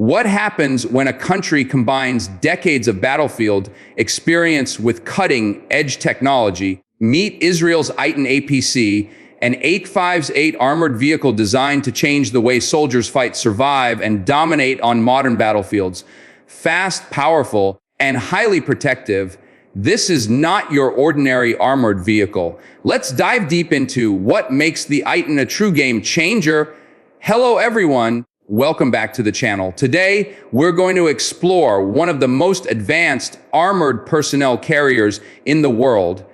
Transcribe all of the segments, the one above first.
What happens when a country combines decades of battlefield experience with cutting-edge technology? Meet Israel's Eitan APC, an 858 armored vehicle designed to change the way soldiers fight, survive, and dominate on modern battlefields. Fast, powerful, and highly protective, this is not your ordinary armored vehicle. Let's dive deep into what makes the Eitan a true game changer. Hello, everyone. Welcome back to the channel. Today, we're going to explore one of the most advanced armored personnel carriers in the world,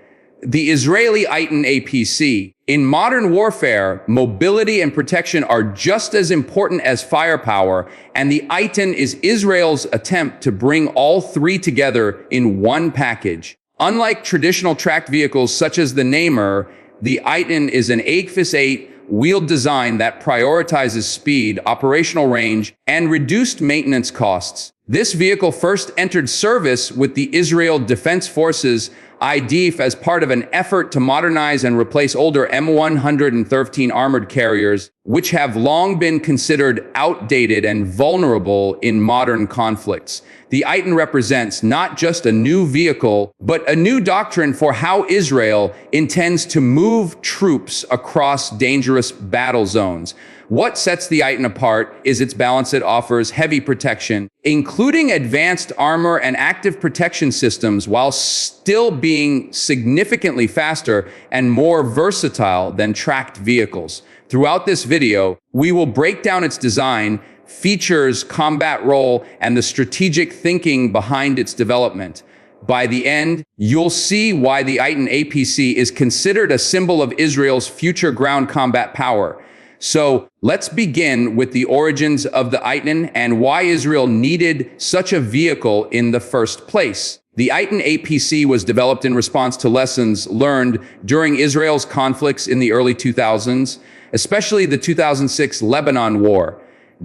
the Israeli Eitan APC. In modern warfare, mobility and protection are just as important as firepower, and the Eitan is Israel's attempt to bring all three together in one package. Unlike traditional tracked vehicles such as the Nemer, the Eitan is an APC wheeled design that prioritizes speed, operational range, and reduced maintenance costs. This vehicle first entered service with the Israel Defense Forces IDF as part of an effort to modernize and replace older M113 armored carriers, which have long been considered outdated and vulnerable in modern conflicts. The Eitan represents not just a new vehicle, but a new doctrine for how Israel intends to move troops across dangerous battle zones. What sets the Eitan apart is its balance. It offers heavy protection, including advanced armor and active protection systems, while still being significantly faster and more versatile than tracked vehicles. Throughout this video, we will break down its design, features, combat role, and the strategic thinking behind its development. By the end, you'll see why the Eitan APC is considered a symbol of Israel's future ground combat power. So let's begin with the origins of the Eitan and why Israel needed such a vehicle in the first place. The Eitan APC was developed in response to lessons learned during Israel's conflicts in the early 2000s, especially the 2006 Lebanon War.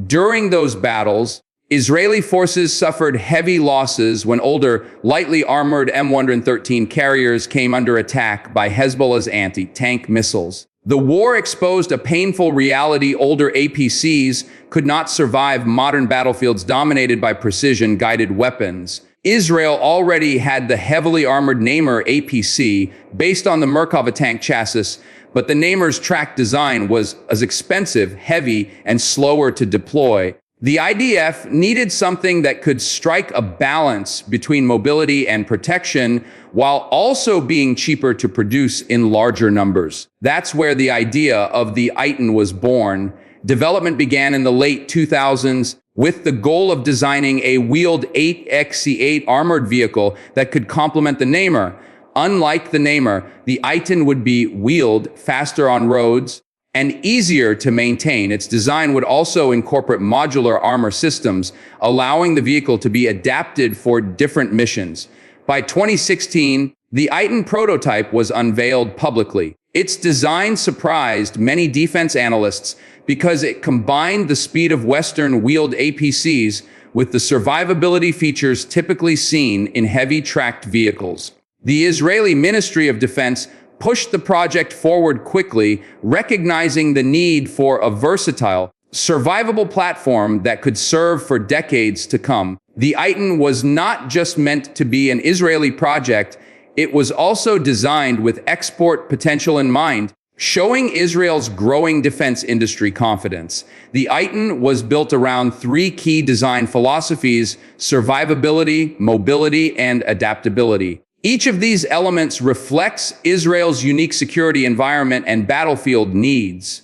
During those battles, Israeli forces suffered heavy losses when older, lightly armored M113 carriers came under attack by Hezbollah's anti-tank missiles. The war exposed a painful reality: older APCs could not survive modern battlefields dominated by precision-guided weapons. Israel already had the heavily armored Nemer APC based on the Merkava tank chassis, but the Nemer's track design was as expensive, heavy, and slower to deploy. The IDF needed something that could strike a balance between mobility and protection while also being cheaper to produce in larger numbers. That's where the idea of the Eitan was born. Development began in the late 2000s with the goal of designing a wheeled 8x8 armored vehicle that could complement the Nemer. Unlike the Nemer, the Eitan would be wheeled, faster on roads, and easier to maintain. Its design would also incorporate modular armor systems, allowing the vehicle to be adapted for different missions. By 2016, the Eitan prototype was unveiled publicly. Its design surprised many defense analysts because it combined the speed of Western wheeled APCs with the survivability features typically seen in heavy tracked vehicles. The Israeli Ministry of Defense pushed the project forward quickly, recognizing the need for a versatile, survivable platform that could serve for decades to come. The Eitan was not just meant to be an Israeli project, it was also designed with export potential in mind, showing Israel's growing defense industry confidence. The Eitan was built around three key design philosophies: survivability, mobility, and adaptability. Each of these elements reflects Israel's unique security environment and battlefield needs.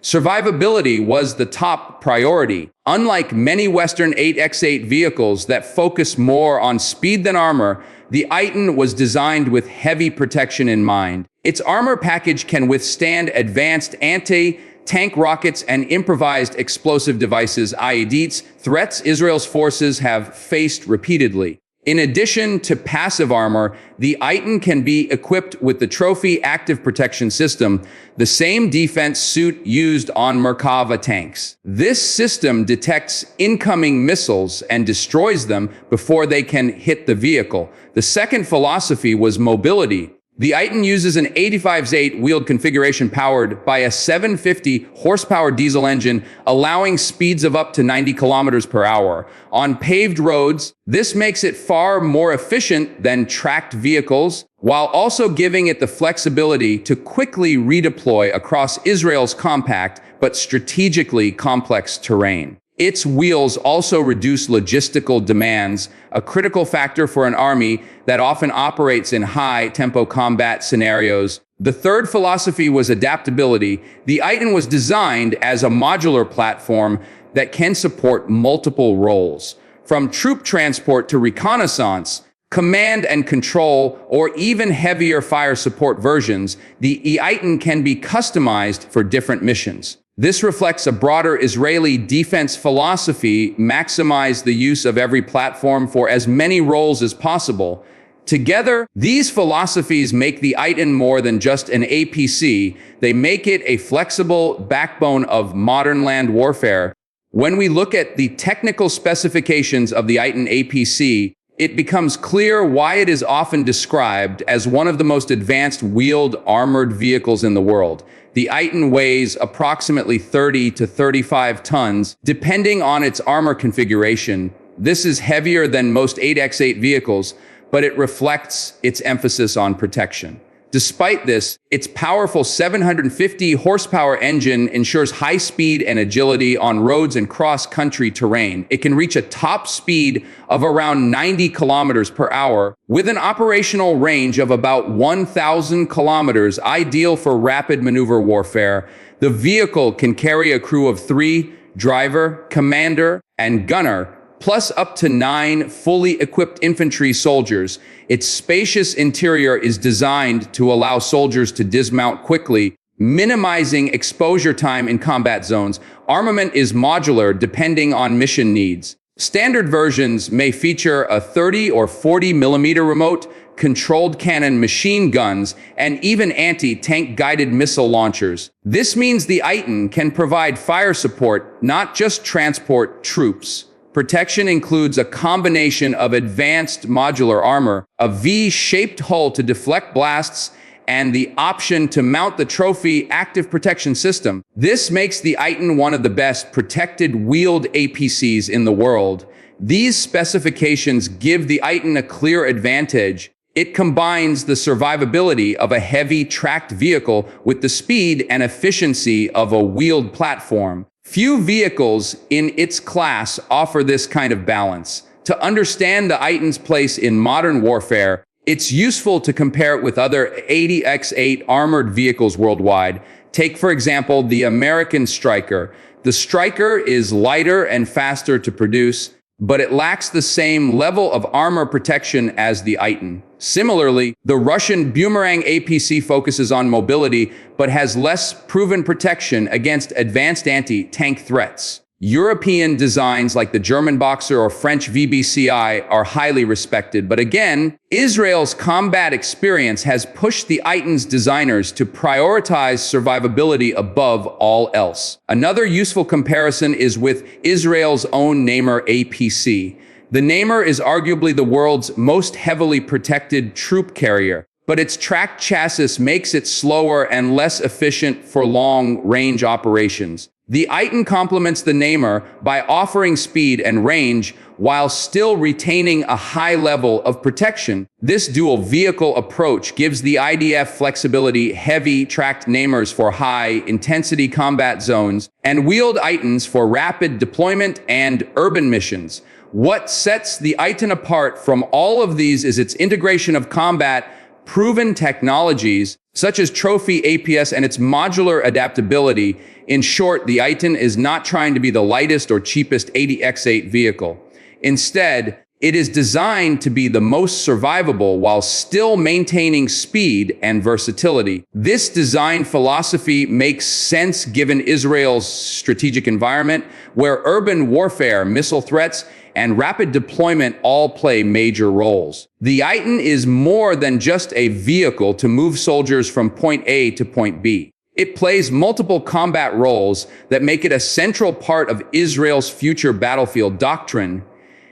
Survivability was the top priority. Unlike many Western 8x8 vehicles that focus more on speed than armor, the Eitan was designed with heavy protection in mind. Its armor package can withstand advanced anti-tank rockets and improvised explosive devices, IEDs, threats Israel's forces have faced repeatedly. In addition to passive armor, the Eitan can be equipped with the Trophy Active Protection System, the same defense suit used on Merkava tanks. This system detects incoming missiles and destroys them before they can hit the vehicle. The second philosophy was mobility. The Eitan uses an 85's8 wheeled configuration powered by a 750 horsepower diesel engine, allowing speeds of up to 90 kilometers per hour. On paved roads, this makes it far more efficient than tracked vehicles, while also giving it the flexibility to quickly redeploy across Israel's compact but strategically complex terrain. Its wheels also reduce logistical demands, a critical factor for an army that often operates in high-tempo combat scenarios. The third philosophy was adaptability. The Eitan was designed as a modular platform that can support multiple roles, from troop transport to reconnaissance, command and control, or even heavier fire support versions. The Eitan can be customized for different missions. This reflects a broader Israeli defense philosophy: maximize the use of every platform for as many roles as possible. Together, these philosophies make the Eitan more than just an APC. They make it a flexible backbone of modern land warfare. When we look at the technical specifications of the Eitan APC, it becomes clear why it is often described as one of the most advanced wheeled armored vehicles in the world. The Eitan weighs approximately 30 to 35 tons, depending on its armor configuration. This is heavier than most 8x8 vehicles, but it reflects its emphasis on protection. Despite this, its powerful 750 horsepower engine ensures high speed and agility on roads and cross-country terrain. It can reach a top speed of around 90 kilometers per hour with an operational range of about 1,000 kilometers, ideal for rapid maneuver warfare. The vehicle can carry a crew of 3, driver, commander, and gunner, plus up to 9 fully equipped infantry soldiers. Its spacious interior is designed to allow soldiers to dismount quickly, minimizing exposure time in combat zones. Armament is modular depending on mission needs. Standard versions may feature a 30 or 40 millimeter remote, controlled cannon machine guns, and even anti-tank guided missile launchers. This means the Eitan can provide fire support, not just transport troops. Protection includes a combination of advanced modular armor, a V-shaped hull to deflect blasts, and the option to mount the trophy active protection system. This makes the Eitan one of the best protected wheeled APCs in the world. These specifications give the Eitan a clear advantage. It combines the survivability of a heavy tracked vehicle with the speed and efficiency of a wheeled platform. Few vehicles in its class offer this kind of balance. To understand the Eitan's place in modern warfare, it's useful to compare it with other 80x8 armored vehicles worldwide. Take, for example, the American Stryker. The Stryker is lighter and faster to produce, but it lacks the same level of armor protection as the Eitan. Similarly, the Russian Boomerang APC focuses on mobility, but has less proven protection against advanced anti-tank threats. European designs like the German Boxer or French VBCI are highly respected, but again, Israel's combat experience has pushed the Eitan's designers to prioritize survivability above all else. Another useful comparison is with Israel's own Namer APC. The Namer is arguably the world's most heavily protected troop carrier, but its tracked chassis makes it slower and less efficient for long-range operations. The Eitan complements the Namer by offering speed and range while still retaining a high level of protection. This dual vehicle approach gives the IDF flexibility: heavy tracked Namers for high-intensity combat zones and wheeled Eitans for rapid deployment and urban missions. What sets the Eitan apart from all of these is its integration of combat-proven technologies, such as Trophy APS and its modular adaptability. In short, the Eitan is not trying to be the lightest or cheapest 80x8 vehicle. Instead, it is designed to be the most survivable while still maintaining speed and versatility. This design philosophy makes sense given Israel's strategic environment, where urban warfare, missile threats, and rapid deployment all play major roles. The Eitan is more than just a vehicle to move soldiers from point A to point B. It plays multiple combat roles that make it a central part of Israel's future battlefield doctrine.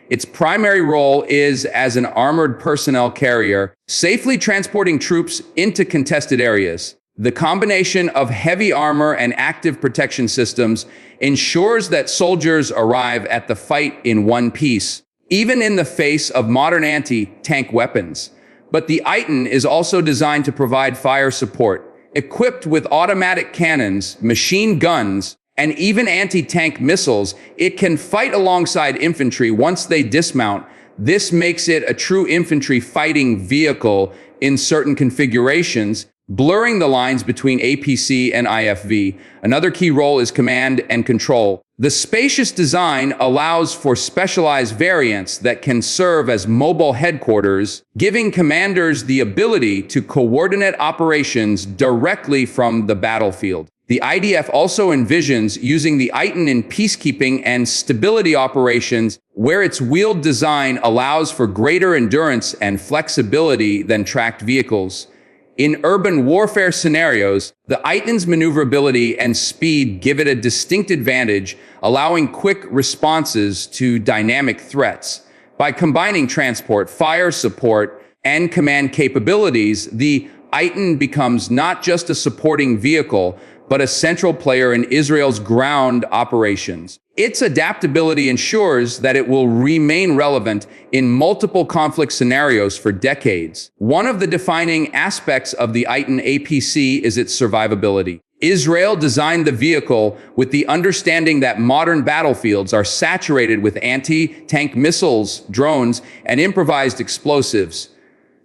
Its primary role is as an armored personnel carrier, safely transporting troops into contested areas. The combination of heavy armor and active protection systems ensures that soldiers arrive at the fight in one piece, even in the face of modern anti-tank weapons. But the Eitan is also designed to provide fire support. Equipped with automatic cannons, machine guns, and even anti-tank missiles, it can fight alongside infantry once they dismount. This makes it a true infantry fighting vehicle in certain configurations, blurring the lines between APC and IFV. Another key role is command and control. The spacious design allows for specialized variants that can serve as mobile headquarters, giving commanders the ability to coordinate operations directly from the battlefield. The IDF also envisions using the Eitan in peacekeeping and stability operations, where its wheeled design allows for greater endurance and flexibility than tracked vehicles. In urban warfare scenarios, the Eitan's maneuverability and speed give it a distinct advantage, allowing quick responses to dynamic threats. By combining transport, fire support, and command capabilities, the Eitan becomes not just a supporting vehicle, but a central player in Israel's ground operations. Its adaptability ensures that it will remain relevant in multiple conflict scenarios for decades. One of the defining aspects of the Eitan APC is its survivability. Israel designed the vehicle with the understanding that modern battlefields are saturated with anti-tank missiles, drones, and improvised explosives.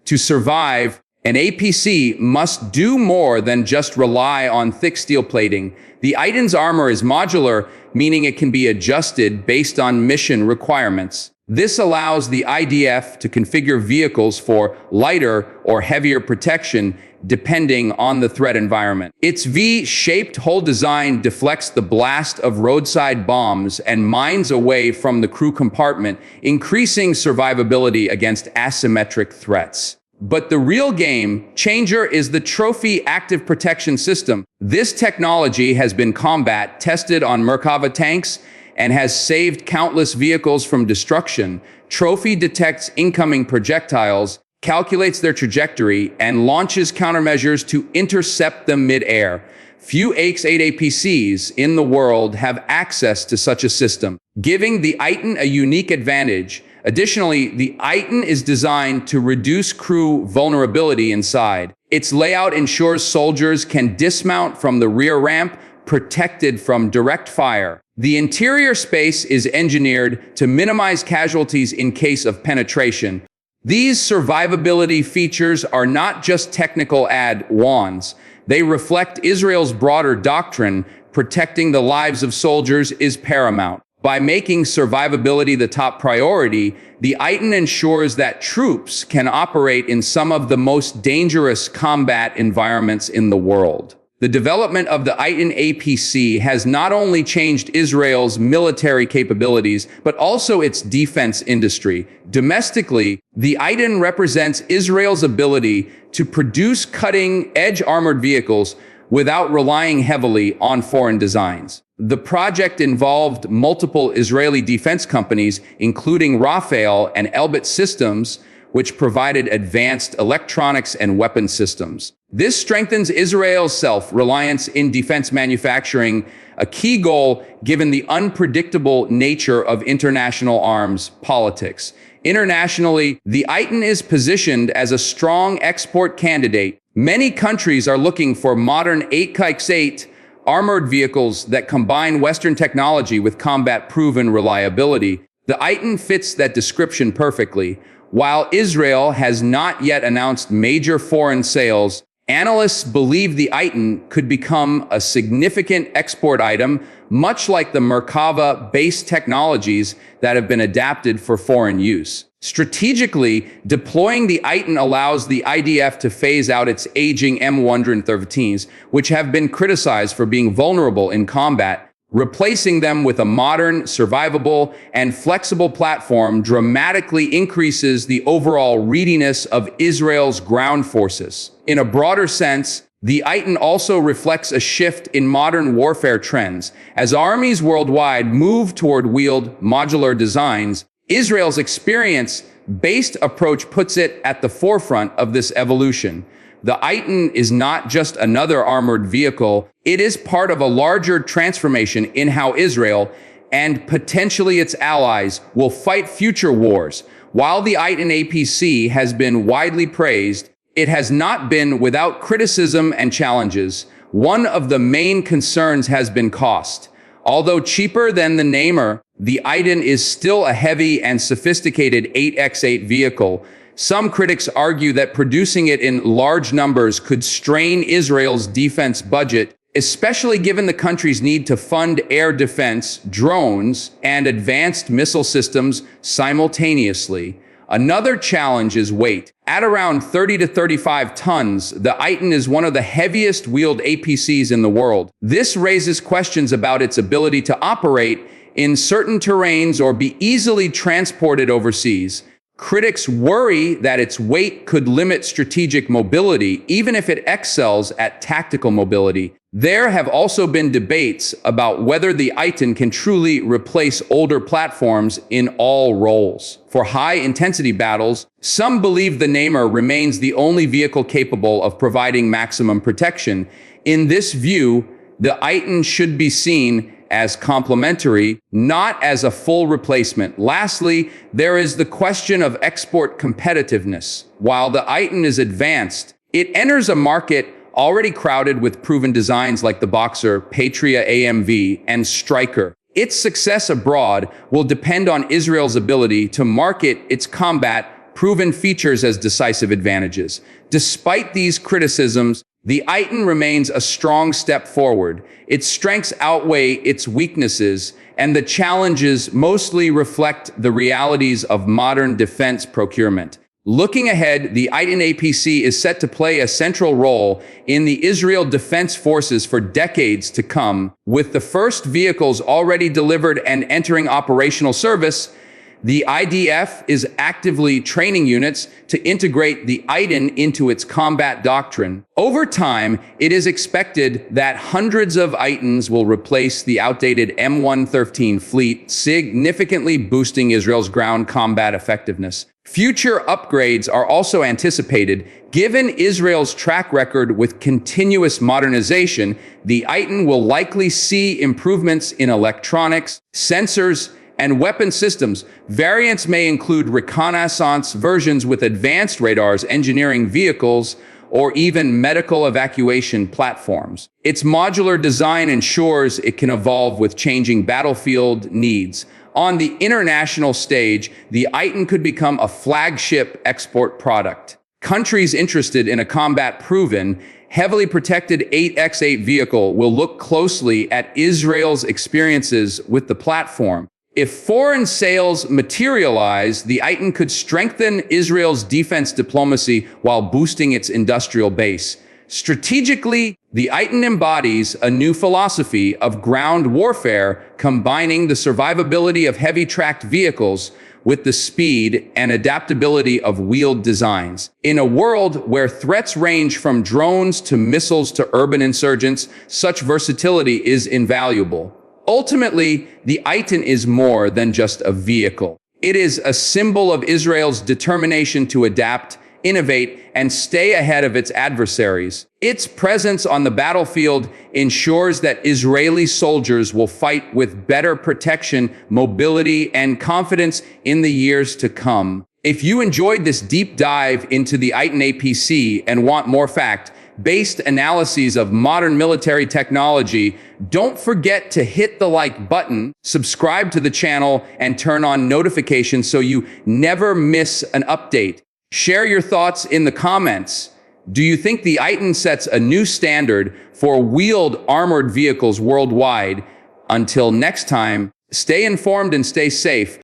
To survive, an APC must do more than just rely on thick steel plating. The Eitan's armor is modular, meaning it can be adjusted based on mission requirements. This allows the IDF to configure vehicles for lighter or heavier protection depending on the threat environment. Its V-shaped hull design deflects the blast of roadside bombs and mines away from the crew compartment, increasing survivability against asymmetric threats. But the real game changer is the Trophy Active Protection System. This technology has been combat tested on Merkava tanks and has saved countless vehicles from destruction. Trophy detects incoming projectiles, calculates their trajectory, and launches countermeasures to intercept them mid-air. Few AX-8 APCs in the world have access to such a system, giving the Eitan a unique advantage. Additionally, the Eitan is designed to reduce crew vulnerability inside. Its layout ensures soldiers can dismount from the rear ramp, protected from direct fire. The interior space is engineered to minimize casualties in case of penetration. These survivability features are not just technical add-ons. They reflect Israel's broader doctrine: protecting the lives of soldiers is paramount. By making survivability the top priority, the Eitan ensures that troops can operate in some of the most dangerous combat environments in the world. The development of the Eitan APC has not only changed Israel's military capabilities, but also its defense industry. Domestically, the Eitan represents Israel's ability to produce cutting-edge armored vehicles without relying heavily on foreign designs. The project involved multiple Israeli defense companies, including Rafael and Elbit Systems, which provided advanced electronics and weapon systems. This strengthens Israel's self-reliance in defense manufacturing, a key goal given the unpredictable nature of international arms politics. Internationally, the Eitan is positioned as a strong export candidate. Many countries are looking for modern 8x8 armored vehicles that combine Western technology with combat-proven reliability. The Eitan fits that description perfectly. While Israel has not yet announced major foreign sales, analysts believe the Eitan could become a significant export item, much like the Merkava-based technologies that have been adapted for foreign use. Strategically, deploying the Eitan allows the IDF to phase out its aging M113s, which have been criticized for being vulnerable in combat. Replacing them with a modern, survivable, and flexible platform dramatically increases the overall readiness of Israel's ground forces. In a broader sense, the Eitan also reflects a shift in modern warfare trends. As armies worldwide move toward wheeled, modular designs, Israel's experience-based approach puts it at the forefront of this evolution. The Eitan is not just another armored vehicle, it is part of a larger transformation in how Israel, and potentially its allies, will fight future wars. While the Eitan APC has been widely praised, it has not been without criticism and challenges. One of the main concerns has been cost. Although cheaper than the Namer, the Eitan is still a heavy and sophisticated 8x8 vehicle. Some critics argue that producing it in large numbers could strain Israel's defense budget, especially given the country's need to fund air defense, drones, and advanced missile systems simultaneously. Another challenge is weight. At around 30 to 35 tons, the Eitan is one of the heaviest wheeled APCs in the world. This raises questions about its ability to operate in certain terrains or be easily transported overseas. Critics worry that its weight could limit strategic mobility, even if it excels at tactical mobility. There have also been debates about whether the Eitan can truly replace older platforms in all roles. For high-intensity battles, some believe the Namer remains the only vehicle capable of providing maximum protection. In this view, the Eitan should be seen as complementary, not as a full replacement. Lastly, there is the question of export competitiveness. While the Eitan is advanced, it enters a market already crowded with proven designs like the Boxer, Patria AMV, and Striker. Its success abroad will depend on Israel's ability to market its combat-proven features as decisive advantages. Despite these criticisms, the Eitan remains a strong step forward. Its strengths outweigh its weaknesses, and the challenges mostly reflect the realities of modern defense procurement. Looking ahead, the Eitan APC is set to play a central role in the Israel Defense Forces for decades to come. With the first vehicles already delivered and entering operational service, the IDF is actively training units to integrate the Eitan into its combat doctrine. Over time, it is expected that hundreds of Eitans will replace the outdated M113 fleet, significantly boosting Israel's ground combat effectiveness. Future upgrades are also anticipated. Given Israel's track record with continuous modernization, the Eitan will likely see improvements in electronics, sensors, and weapon systems. Variants may include reconnaissance versions with advanced radars, engineering vehicles, or even medical evacuation platforms. Its modular design ensures it can evolve with changing battlefield needs. On the international stage, the Eitan could become a flagship export product. Countries interested in a combat-proven, heavily protected 8x8 vehicle will look closely at Israel's experiences with the platform. If foreign sales materialize, the Eitan could strengthen Israel's defense diplomacy while boosting its industrial base. Strategically, the Eitan embodies a new philosophy of ground warfare, combining the survivability of heavy-tracked vehicles with the speed and adaptability of wheeled designs. In a world where threats range from drones to missiles to urban insurgents, such versatility is invaluable. Ultimately, the Eitan is more than just a vehicle. It is a symbol of Israel's determination to adapt, innovate, and stay ahead of its adversaries. Its presence on the battlefield ensures that Israeli soldiers will fight with better protection, mobility, and confidence in the years to come. If you enjoyed this deep dive into the Eitan APC and want more fact-based analyses of modern military technology, don't forget to hit the like button, subscribe to the channel, and turn on notifications so you never miss an update. Share your thoughts in the comments. Do you think the Eitan sets a new standard for wheeled armored vehicles worldwide? Until next time, stay informed and stay safe.